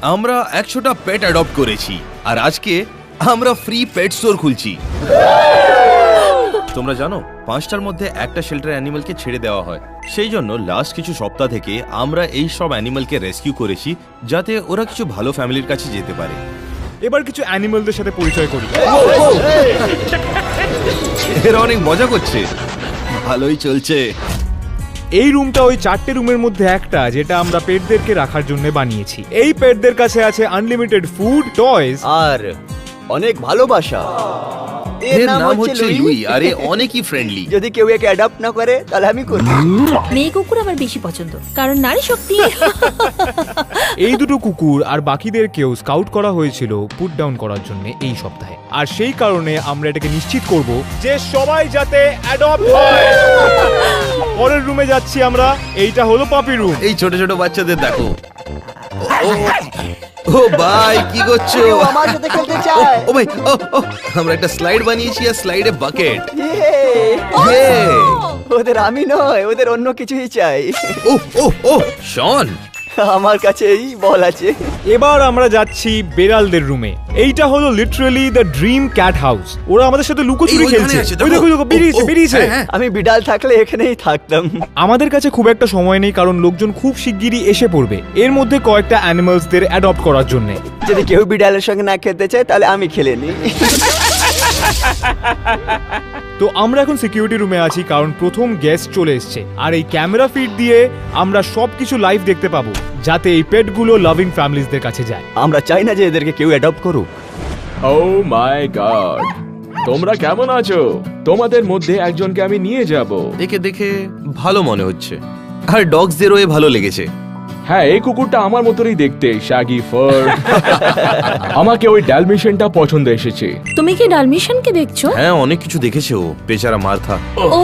আমরা 100টা পেট অ্যাডপ্ট করেছি আর আজকে আমরা ফ্রি পেট স্টোর খুলছি। তোমরা জানো 5টার মধ্যে একটা শেল্টার অ্যানিমালকে ছেড়ে দেওয়া হয়। সেই জন্য লাস্ট কিছু সপ্তাহ থেকে আমরা এই সব অ্যানিমালকে রেস্কিউ করেছি যাতে ওরা কিছু ভালো ফ্যামিলির কাছে যেতে পারে। এবার কিছু অ্যানিমালদের সাথে পরিচয় করি। এরা অনেক মজা করছে, ভালোই চলছে। এই রুমটা ওই 4টে রুমের মধ্যে একটা যেটা আমরা পেটদেরকে রাখার জন্য বানিয়েছি। এই পেটদের কাছে আছে আনলিমিটেড ফুড, টয়স আর অনেক ভালোবাসা। এর নাম হচ্ছে লুই আর এ অনেকই ফ্রেন্ডলি। যদি কেউ একে অ্যাডপ্ট না করে তাহলে আমি করব। মেয়ে কুকুর আমার বেশি পছন্দ কারণ নারী শক্তি। এই দুটো কুকুর আর বাকিদেরকেও স্কাউট করা হয়েছিল পুট ডাউন করার জন্য এই সপ্তাহে। আর সেই কারণে আমরা এটাকে নিশ্চিত করব যে সবাই যাতে অ্যাডপ্ট হয়। পরের রুমে যাচ্ছি আমরা। এইটা হলো পাপি রুম। এই ছোট ছোট বাচ্চাদের দেখো। ও ভাই কি করছো? আমার সাথে খেলতে চায়। ও ভাই আমরা একটা স্লাইড বানিয়েছি আর স্লাইডে বাকেট। ওদের আমি নয়, ওদের অন্য কিছুই চাই। ও শন, আমার কাছে এই বল আছে। এবার আমরা যাচ্ছি বেড়ালদের রুমে। এইটা হলো literally the dream cat house. ওরা আমাদের সাথে লুকোচুরি খেলছে। ওই দেখো বেরিয়েছে। আমি বিড়াল থাকলে এখানেই থাকতাম। আমাদের কাছে খুব একটা সময় নেই কারণ লোকজন খুব শিগগিরই এসে পড়বে এর মধ্যে কয়েকটা অ্যানিমালসদের অ্যাডপ্ট করার জন্য। যদি কেউ বিড়ালের সঙ্গে না খেলতে চায় তাহলে আমি খেলে নিই। তো আমরা এখন সিকিউরিটি রুমে আছি কারণ প্রথম গেস্ট চলে এসছে আর এই ক্যামেরা ফিড দিয়ে আমরা সবকিছু লাইভ দেখতে পাবো যাতে এই পেটগুলো লাভিং ফ্যামিলিজদের কাছে যায়। আমরা চাই না যে এদেরকে কেউ অ্যাডপ্ট করুক। ও মাই গড, তোমরা কেমন আছো? তোমাদের মধ্যে একজনকে আমি নিয়ে যাব। একে দেখে ভালো মনে হচ্ছে আর ডগসদেরও ভালো লেগেছে। হ্যাঁ, এই কুকুরটা আমার মতোই দেখতে, শ্যাগি ফার। আমাকে ওই ডালমেশিয়ানটা পছন্দ এসেছে। তুমি কি ডালমেশিয়ানকে দেখছো? হ্যাঁ, অনেক কিছু দেখেছে ও, বেচারা মার্থা। ও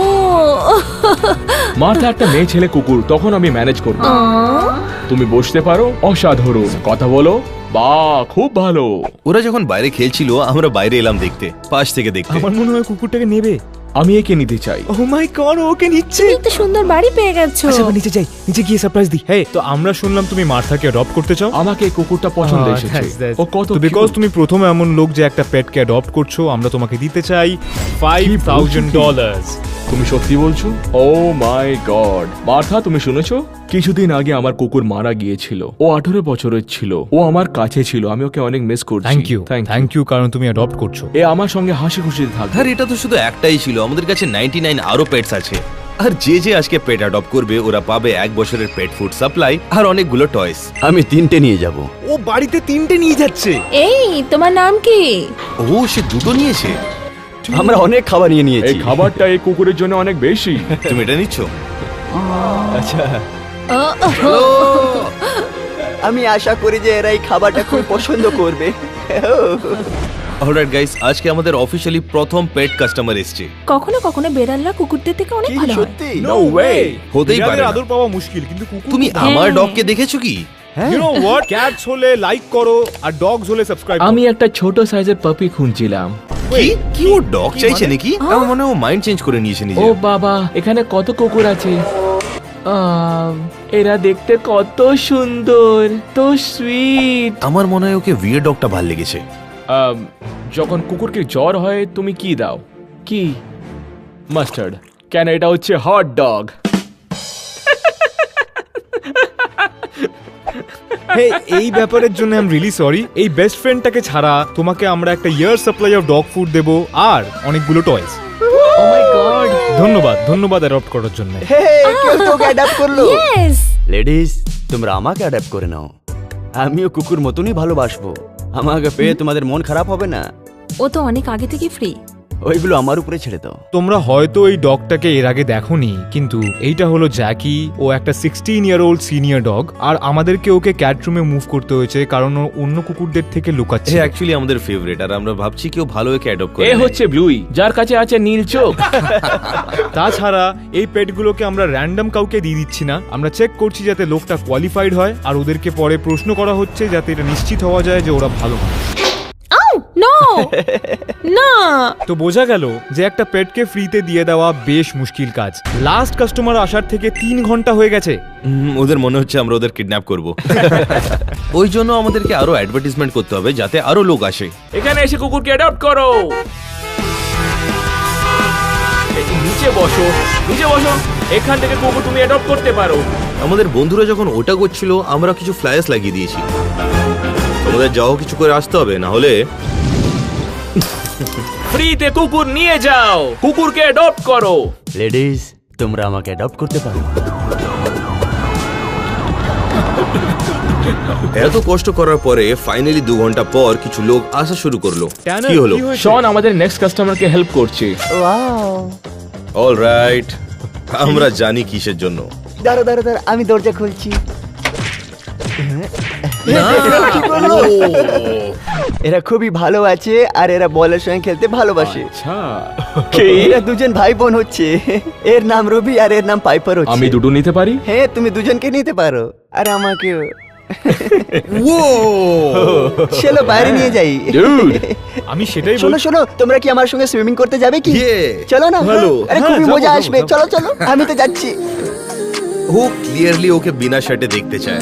মার্থা একটা মেয়ে ছেলে কুকুর, তখন আমি ম্যানেজ করব। তুমি বসতে পারো। অসাধারণ, কথা বলো। বাহ, খুব ভালো। ওরা যখন বাইরে খেলছিল আমরা বাইরে এলাম দেখতে, পাশ থেকে দেখতে। আমার মনে হয় কুকুরটাকে নেবে। আমি একে নিতে চাই। ও মাই গড, ওকে নিচ্ছে। একটা সুন্দর বাড়ি পেয়ে গেছো। আচ্ছা নিচে যাই, নিচে গিয়ে সারপ্রাইজ দিই। হ্যাঁ, তো আমরা শুনলাম তুমি মার্থাকে অ্যাডপ্ট করতে চাও। আমাকে এই কুকুরটা পছন্দ এসেছে। ও কত বিকজ তুমি প্রথম এমন লোক যে একটা পেটকে অ্যাডপ্ট করছো, আমরা তোমাকে দিতে চাই $5,000। তুমি সত্যি বলছো? ও মাই গড। মার্থা, তুমি শুনেছো? কিছুদিন আগে আমার কুকুর মারা গিয়েছিল। ও 18 বছরের ছিল। ও আমার কাছে ছিল। আমি ওকে অনেক মিস করছি। থ্যাংক ইউ কারণ তুমি অ্যাডপ্ট করছো। এ আমার সঙ্গে হাসি খুশি থাকবে। আর এটা তো শুধু একটাই ছিল, আমাদের কাছে 99 আরো পেটস আছে। আর যে আজকে পেট অ্যাডপ্ট করবে ওরা পাবে 1 বছরের পেট ফুড সাপ্লাই আর অনেকগুলো টয়স। আমি 3টে নিয়ে যাব। ও বাড়িতে 3টে নিয়ে যাচ্ছে। এই তোমার নাম কি? ও সে 2টো নিয়েছে। আমরা অনেক খাবার নিয়ে নিয়েছি। এই খাবারটা এই কুকুরের জন্য অনেক বেশি। তুমি এটা নিচ্ছ? আচ্ছা, আমি আশা করি যে এরা এই খাবারটা খুব পছন্দ করবে। অলরাইট গাইস, আজকে আমাদের অফিশিয়ালি প্রথম পেট কাস্টমার এসেছে। কখনো কখনো বেড়ালরা কুকুরদের থেকে অনেক ভালো হয়। সত্যি? নো ওয়ে, হতেই পারে না। আদর পাওয়া মুশকিল, কিন্তু কুকুর। তুমি আমার ডগকে দেখেছো কি? ইউ নো হোয়াট, ক্যাটস হলে লাইক করো আর ডগস হলে সাবস্ক্রাইব করো। আমি একটা ছোট সাইজের পাপি খুঁজছিলাম। কি ও ডগ চাইছে নাকি? আমার মনে হয় ও মাইন্ড চেঞ্জ করে নিয়েছে নিজে। ও বাবা, এখানে কত কুকুর আছে। এরা দেখতে কত সুন্দর, তো সুইট। আমার মনে হয় ওকে উইয়ার্ড ডগটা ভালো লেগেছে। যখন কুকুরকে জ্বর হয় তুমি কি দাও? কি? মাস্টার্ড? কেন, এটা হচ্ছে হট ডগ। হে, এই ব্যাপারের জন্য আই এম রিয়েলি সরি। এই বেস্ট ফ্রেন্ডটাকে ছাড়া তোমাকে আমরা একটা ইয়ার সাপ্লাই অফ ডগ ফুড দেব আর অনেকগুলো টয়স। ও মাই গড, ধন্যবাদ অ্যাডপ্ট করার জন্য। কেউ তোকে অ্যাডপ্ট করলো? ইয়েস। লেডিস, তোমরা আমাকে অ্যাডপ্ট করে নাও। আমিও কুকুর মতনই ভালোবাসবো। আমাকে পেয়ে তোমাদের মন খারাপ হবে না। ও তো অনেক আগে থেকে ফ্রি। ওইগুলো আমার উপরে ছেড়ে দাও। তোমরা হয়তো এই ডগটাকে এর আগে দেখোনি, কিন্তু এইটা হলো জ্যাকি। ও একটা 16-year-old সিনিয়র ডগ আর আমাদেরকে ওকে ক্যাট রুমে মুভ করতে হয়েছে কারণ ও অন্য কুকুরদের থেকে লুকাচ্ছে। অ্যাকচুয়ালি আমাদের ফেভারিট আর আমরা ভাবছি কেউ ভালো একে অ্যাডপ্ট করে। এ হচ্ছে ব্লুই, যার কাছে আছে নীল চোখ। তাছাড়া এই পেটগুলোকে আমরা র্যান্ডম কাউকে দিয়ে দিচ্ছি না। আমরা চেক করছি যাতে লোকটা কোয়ালিফাইড হয় আর ওদেরকে পরে প্রশ্ন করা হচ্ছে যাতে এটা নিশ্চিত হওয়া যায় যে ওরা ভালো মানুষ। নো না তো বোঝা গেল যে একটা পেটকে ফ্রিতে দিয়ে দেওয়া বেশ মুশকিল কাজ। লাস্ট কাস্টমার আসার থেকে 3 ঘন্টা হয়ে গেছে। ওদের মনে হচ্ছে আমরা ওদের কিডন্যাপ করব। ওই জন্য আমাদেরকে আরো অ্যাডভার্টাইজমেন্ট করতে হবে যাতে আরো লোক আসে। এখানে এসে কুকুরকে অ্যাডপ্ট করো। এই নিচে বসো, নিচে বসো। এখান থেকে কুকুর তুমি অ্যাডপ্ট করতে পারো। আমাদের বন্ধুরা যখন ওটা করছিল আমরা কিছু ফ্লায়ার্স লাগিয়ে দিয়েছি। তোমাদের যাও কিছু করে আসতে হবে, না হলে ফ্রিতে কুকুর নিয়ে যাও, কুকুরকে অ্যাডপ্ট করো। লেডিস, তোমরা আমাকে অ্যাডপ্ট করতে পারো। এত কষ্ট করার পরে ফাইনালি 2 ঘন্টা পর কিছু লোক আসা শুরু করলো। ট্যানার, কি হলো? কি হয়েছে? শন আমাদের নেক্সট কাস্টমারকে হেল্প করছে। অলরাইট, আমরা জানি কিসের জন্য। দাঁড়া দাঁড়া দাঁড়া, আমি দরজা খুলছি। এরা খুবই ভালো আছে আর এরা বলের সঙ্গে খেলতে ভালোবাসে। আচ্ছা, এরা দুজন ভাই বোন হচ্ছে। এর নাম রবি আর এর নাম পাইপার হচ্ছে। আমি দুটো নিতে পারি? হ্যাঁ, তুমি দুজনকে নিতে পারো আর আমাকেও। চলো বাইরে নিয়ে যাই। Dude, আমি সেটাই শোনো বলছি। শোনো, তোমরা কি আমার সঙ্গে সুইমিং করতে যাবে কি? Yeah, চলো না। ভালো। আরে হ্যাঁ, খুবই যাবো, মজা যাবো, আসবে। যাবো। চলো চলো, আমি তো যাচ্ছি। ও ক্লিয়ারলি ওকে বিনা শার্টে দেখতে চায়।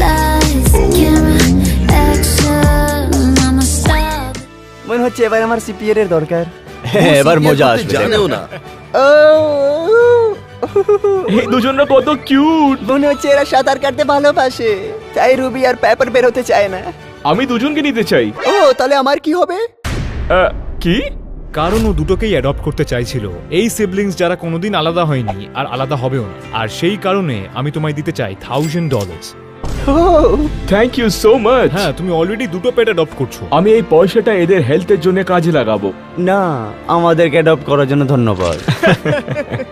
Lies, camera, action, I'm a star. মনে হচ্ছে এবার আমার সিপিআর এর দরকার। হ্যাঁ, এবার মজা করতে আসবে। জানেও না। ও এই দুজনরা কত কিউট। মনে হচ্ছে এরা সাঁতার কাটতে ভালোবাসে, তাই রুবি আর পেপার বেরোতে চায় না। আমি দুজনকে নিতে চাই। ও তাহলে আমার কি হবে? কি? কারণ ও দুটোকেই অ্যাডপ্ট করতে চাইছিল। এই সিবলিংস যারা কোনোদিন আলাদা হয়নি আর আলাদা হবেও না। আর সেই কারণে আমি তোমায় দিতে চাই $1000। ও থ্যাংক ইউ সো মাচ। হ্যাঁ, তুমি অলরেডি দুটো পেট অ্যাডপ্ট করছো। আমি এই পয়সাটা এদের হেলথের জন্য কাজে লাগাবো। না, আমাদেরকে অ্যাডপ্ট করার জন্য ধন্যবাদ।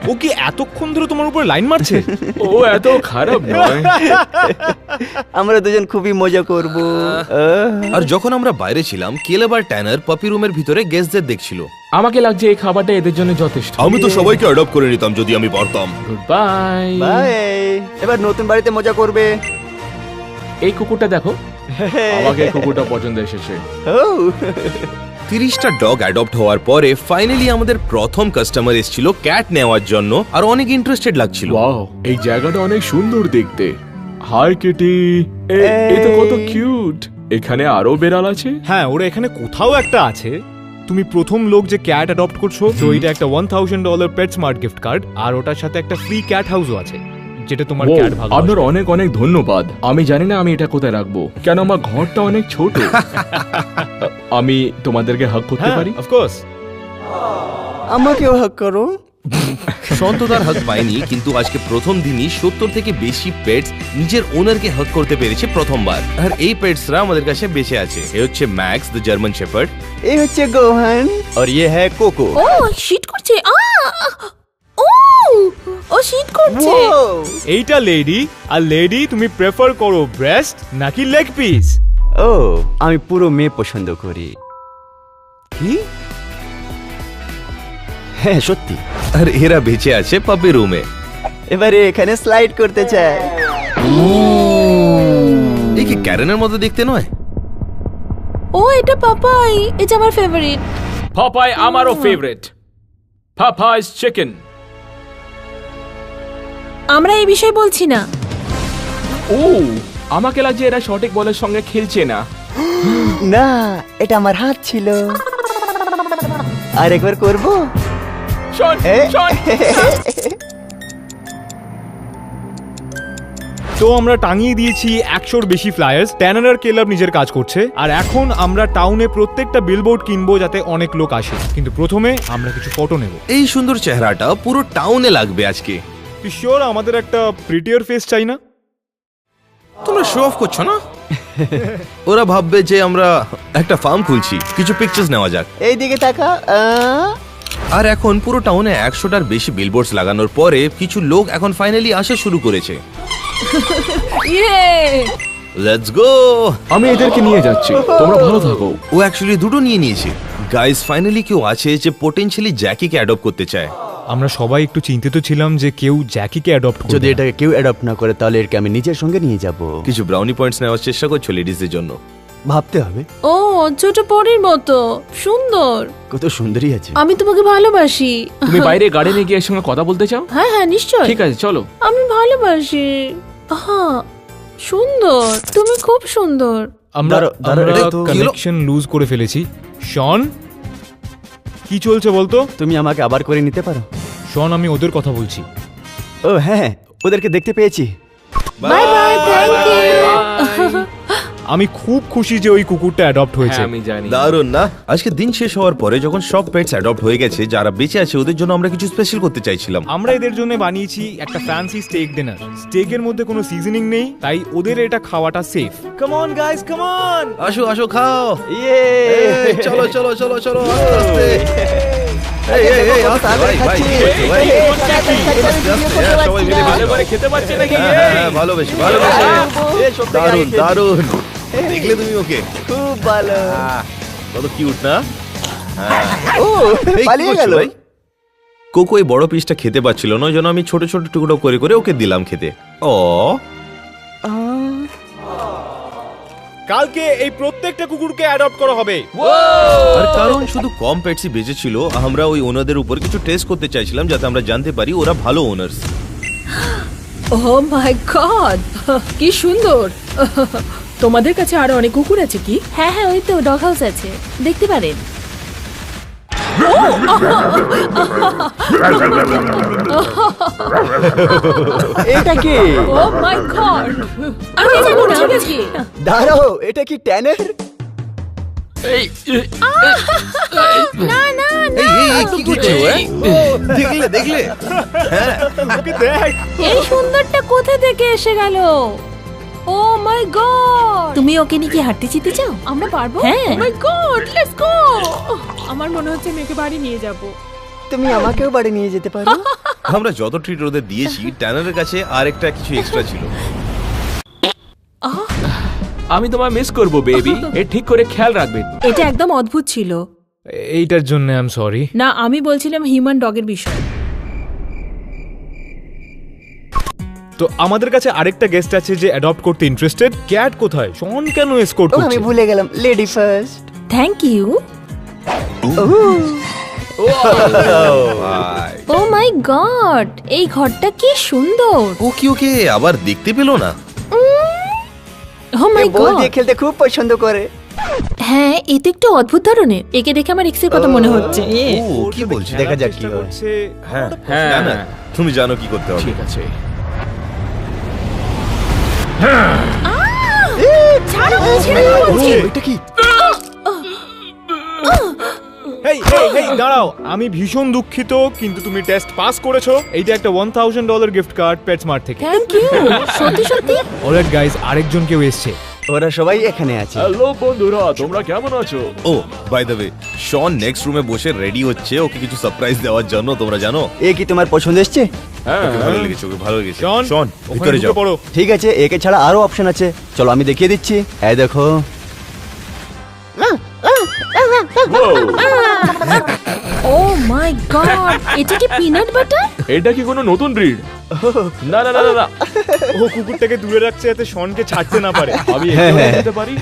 ও কি এতক্ষণ ধরে তোমার উপর লাইন মারছে? ও এত খারাপ নয়। আমরা দুজন খুবই মজা করব। আর যখন আমরা বাইরে ছিলাম, কেলেব আর ট্যানার পপি রুমের ভিতরে গেস্টদের দেখছিল। আমাকে লাগছে এই খাবারটা এদের জন্য যথেষ্ট। আমি তো সবাইকে অ্যাডপ্ট করে নিতাম যদি আমি পারতাম। Good bye. বাই। এবার নতুন বাড়িতে মজা করবে। এই কুকুরটা দেখো, আমাকে এই কুকুরটা পছন্দ এসেছে। ও 30টা ডগ অ্যাডপ্ট হওয়ার পরে ফাইনালি আমাদের প্রথম কাস্টমার এসেছিল ক্যাট নেওয়ার জন্য, আর অনেক ইন্টারেস্টেড লাগছিল। ওয়াও, এই জায়গাটা অনেক সুন্দর দেখতে। হাই কিটি, এই তো কত কিউট। এখানে আরো বেড়াল আছে? হ্যাঁ, ওরা এখানে কোথাও একটা আছে। তুমি প্রথম লোক যে ক্যাট অ্যাডপ্ট করছো, তো এটা একটা $1000 পেট স্মার্ট গিফট কার্ড, আর ওটার সাথে একটা ফ্রি ক্যাট হাউসও আছে, যেটা তোমার Wow, ক্যাট ভালো। আপনার অনেক অনেক ধন্যবাদ। আমি জানি না আমি এটা কোথায় রাখবো, কেন আমার ঘরটা অনেক ছোট। আমি তোমাদেরকে হাগ করতে পারি? অফকোর্স। আমাকেও হাক করো। সন্ত তার হাগ পায়নি, কিন্তু আজকে প্রথম দিনই 70 থেকে বেশি পেটস নিজের ওনারকে হাগ করতে পেরেছে প্রথমবার। আর এই পেটসরা আমাদের কাছে বেঁচে আছে। এ হচ্ছে ম্যাক্স দ্য জার্মান শেপার্ড। এই হচ্ছে গোহান। আর ইয়ে হ্যাঁ কোকো। ও শীত করছে। ও ও শীত করছে। ও এইটা লেডি। আর লেডি, তুমি প্রেফার করো ব্রেস্ট নাকি লেগ পিস? ও, আমি পুরো মেয়ে পছন্দ করি। কি? হ্যাঁ, সত্যি। আর এরা বেঁচে আছে পপি রুমে। এবারে এখানে স্লাইড করতে চায়। এই কি ক্যারেনের মতো দেখতে নয়? ও এটা পাপাই, এটা আমার ফেভারিট। পাপাই আমারও ফেভারিট। পাপাইস চিকেন। আমরা এই বিষয়ে বলছি না। ও, আমাকে লাগছে এরা সঠিক বলের সঙ্গে খেলছে না। না, এটা আমার হাত ছিল। আর একবার করব। শোন, এ? শোন। তো আমরা টাঙিয়ে দিয়েছি 100-র বেশি ফ্লায়ার্স। ট্যানার আর কেলাব নিজের কাজ করছে। আর এখন আমরা টাউনে প্রত্যেকটা বিলবোর্ড কিনবো যাতে অনেক লোক আসে। কিন্তু প্রথমে আমরা কিছু ফটো নেব। এই সুন্দর চেহারাটা পুরো টাউনে লাগবে আজকে। তুই শিওর আমাদের একটা প্রিটিয়ার ফেস চাই না? তোমরা শো অফ করছো না? ওরা ভাববে যে আমরা একটা ফার্ম খুলছি। কিছু পিকচার্স নেওয়া যাক। এই দিকে তাকা। আর এখন পুরো টাউনে 100টার বেশি বিলবোর্ডস লাগানোর পরে কিছু লোক এখন ফাইনালি আসা শুরু করেছে। ইয়ে লেটস গো। আমি এদেরকে নিয়ে যাচ্ছি, তোমরা ভালো থাকো। ও অ্যাকচুয়ালি দুটো নিয়ে নিয়েছে। গাইস, ফাইনালি কেউ আছে যে পোটেনশিয়ালি জ্যাকিকে অ্যাডপ্ট করতে চায়। আমরা সবাই একটু চিন্তিত ছিলাম যে কেউ জ্যাকিকে অ্যাডপ্ট করবে। যদি এটাকে কেউ অ্যাডপ্ট না করে তাহলে এরকে আমি নিজের সঙ্গে নিয়ে যাব। কিছু ব্রাউনি পয়েন্টস নেওয়ার চেষ্টা করছো লেডিসদের জন্য? ভাবতে হবে। ও ছোট পরীর মতো সুন্দর। কত সুন্দরী আছে। আমি তোমাকে ভালোবাসি। তুমি বাইরে গার্ডেনে গিয়ে এর সঙ্গে কথা বলতে চাও? হ্যাঁ হ্যাঁ নিশ্চয়। ঠিক আছে চলো। আমি ভালোবাসি। হ্যাঁ সুন্দর, তুমি খুব সুন্দর। আমরা দাঁড়াও, এটা তো- কানেকশন লুজ করে ফেলেছি। শন, কি চলছে বলতো? তুমি আমাকে আবার করে নিতে পারো? শন, আমি ওদের কথা বলছি। ও হ্যাঁ, ওদেরকে দেখতে পেয়েছি। Bye bye, thank you. আমি খুব খুশি যে ওই কুকুরটা অ্যাডপ্ট হয়েছে। হ্যাঁ আমি জানি। দারুণ না? আজকে দিন শেষ হওয়ার পরে যখন সব পেটস অ্যাডপ্ট হয়ে গেছে, যারা বেঁচে আছে ওদের জন্য আমরা কিছু স্পেশাল করতে চাইছিলাম। আমরা এদের জন্য বানিয়েছি একটা ফ্যান্সি স্টেক ডিনার। স্টেকের মধ্যে কোনো সিজনিং নেই, তাই ওদের এটা খাওয়াটা safe. Come on guys, come on. আসো আসো খাও। ইয়ে এই, চলো চলো চলো চলো আস্তে আস্তে। এই, এই, এই, আস্তে, ভাই, ভাই, কি করছো, ভাই? আস্তে, আস্তে, হ্যাঁ, সবাই মিলে ভালো মিলে করে খেতে পারছে নাকি? হ্যাঁ, হ্যাঁ, ভালোবেসে ভালোবেসে। দারুণ দারুণ। দেখলে তুমি ওকে? খুব ভালো। কত কিউট না? ও এই, কি পালিয়ে করছো, গেল। ভাই? কোকো এই বড় পিসটা খেতে পাচ্ছিল না, ওই জন্য আমি ছোট ছোট টুকরো করে করে ওকে দিলাম খেতে। ও কালকে এই প্রত্যেকটা কুকুরকে অ্যাডপ্ট করা হবে। আর কারণ শুধু কম পেটসই বেঁচে ছিল, আমরা ওই ওনাদের উপর কিছু টেস্ট করতে চাইছিলাম যাতে আমরা জানতে পারি ওরা ভালো ওনার্স। ও মাই গড, কি সুন্দর। তোমাদের কাছে আরো অনেক কুকুর আছে কি? হ্যাঁ হ্যাঁ, ওই তো ডগ হাউস আছে, দেখতে পারেন। এটা কি? ও মাই গড, আমি জানি না কি। দাঁড়াও, এটা কি ট্যানের? না না না, এই এই, এই, কি করছো? দেখলে দেখলে? ওকে দেখ। এই সুন্দরটা কোথা থেকে এসে গেল? ও মাই গড, তুমি ওকে নিয়ে কি হাঁটতে যেতে চাও? আমরা পারবো? হ্যাঁ। ও মাই গড, লেটস গো। আমার মনে হচ্ছে আমি ওকে বাড়ি নিয়ে যাব। তুমি আমাকেও বাড়ি নিয়ে যেতে পারো। আমরা যত ট্রিট ওদের দিয়েছি, ট্যানারের কাছে আরেকটা কিছু এক্সট্রা ছিল। আমি তোমায় মিস করবো বেবি। এ ঠিক করে খেয়াল রাখবে। এটা একদম অদ্ভুত ছিল। এইটার জন্য আই এম সরি। না, আমি বলছিলাম হিউম্যান ডগের বিষয়। তো আমাদের কাছে আরেকটা গেস্ট আছে যে অ্যাডপ্ট করতে ইন্টারেস্টেড। ক্যাট কোথায়? শন কেন এসকর্ট ও করছে? আমি ভুলে গেলাম, লেডি ফার্স্ট। Thank you. ভাই, ও মাই গড, এই ঘরটা কি সুন্দর। ও কি ওকে আবার দেখতে পেল না? ও মাই বল গড, দিয়ে খেলতে খুব পছন্দ করে। হ্যাঁ এ তো একটু অদ্ভুত ধরনের। একে দেখে আমার এক্সের কথা মনে হচ্ছে। ও কি বলছে? দেখা যাক কি হয়। করছে। হ্যাঁ হ্যাঁ। না, না, তুমি জানো কি করতে হবে। ঠিক আছে। ছাড়ো, ছেড়ে দাও বলছি। এটা কি? হেই হেই হেই দাঁড়াও, আমি ভীষণ দুঃখিত কিন্তু তুমি টেস্ট পাস করেছো। এইটা একটা $1000 গিফট কার্ড পেটসমার্ট থেকে। থ্যাংক ইউ, সত্যি সত্যি। অলরাইট গাইস, আরেকজন কেউ এসেছে। ওরা সবাই এখানে আছে। হ্যালো বন্ধুরা, তোমরা কেমন আছো? Oh by the way, Sean next রুমে বসে রেডি হচ্ছে ওকে কিছু সারপ্রাইজ দেওয়ার জন্য, তোমরা জানো? এ কি তোমার পছন্দ এসছে? হ্যাঁ ওকে ভালো লেগেছে, ওকে ভালো লেগেছে। শন, শন ওখানে ভিতরে ঢুকে যাও। পড়ো। ঠিক আছে, একে ছাড়া আরো অপশন আছে, চলো আমি দেখিয়ে দিচ্ছি। এই দেখো। ও মাই গড, এটা কি পিনাট বাটার? এটা কি কোনো নতুন ব্রিড? না না না না, না। ও কুকুরটাকে দূরে রাখছে যাতে শনকে ছাড়তে না পারে। আমি এখানে যেতে পারি?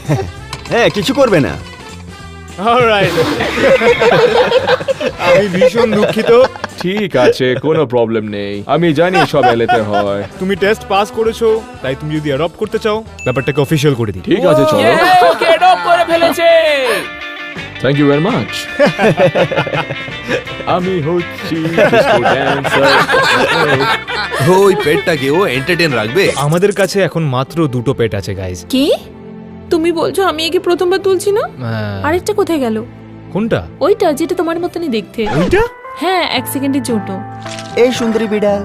হ্যাঁ, কিছু করবে না। অলরাইট। আমি ভীষণ দুঃখিত। ঠিক আছে, কোনো প্রবলেম নেই। আমি জানি সব এলেতে হয়। তুমি টেস্ট পাস করেছো, তাই তুমি যদি অ্যাডপ্ট করতে চাও ব্যাপারটাকে অফিশিয়াল করে দিই। ঠিক আছে চলো। Thank you very much. আমি হচ্ছি disco dancer। ওই পেটটাকে ও এন্টারটেইন রাখবে। আমাদের কাছে এখন মাত্র 2টো পেট আছে গাইস। কি তুমি বলছো? আমি একে প্রথমবার তুলছি না? আরেকটা কোথায় গেল? কোনটা? ওইটা যেটা তোমার মতনই দেখতে। ওইটা? হ্যাঁ, 1 সেকেন্ডের জন্য। এই সুন্দরী বিড়াল।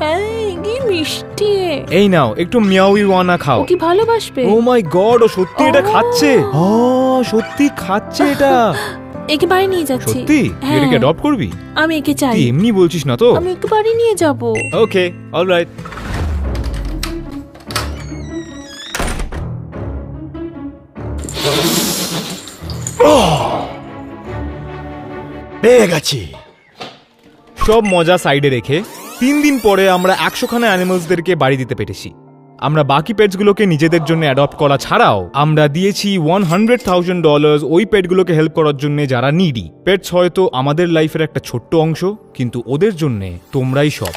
হ্যাঁ, কি মিষ্টি। এই নাও একটু মিয়াউই ওয়ানা খাও। ও কি ভালোবাসবে? ও মাই গড, ও সত্যি এটা Oh. খাচ্ছে। ও সত্যি খাচ্ছে এটা। একে বাড়ি নিয়ে যাচ্ছি। সত্যি? তুই হ্যাঁ। এটাকে অ্যাডপ্ট করবি? আমি একে চাই। তুই এমনি বলছিস না তো? আমি একে বাড়ি নিয়ে যাব। ওকে, অলরাইট। পেয়ে গেছি। সব মজা সাইডে রেখে 3 দিন পরে আমরা 100খানা অ্যানিমালসদেরকে বাড়ি দিতে পেরেছি। আমরা বাকি পেটসগুলোকে নিজেদের জন্য অ্যাডপ্ট করা ছাড়াও আমরা দিয়েছি $100,000 ওই পেটগুলোকে হেল্প করার জন্য যারা নিডি। পেটস হয়তো আমাদের লাইফের একটা ছোট্ট অংশ, কিন্তু ওদের জন্য তোমরাই সব।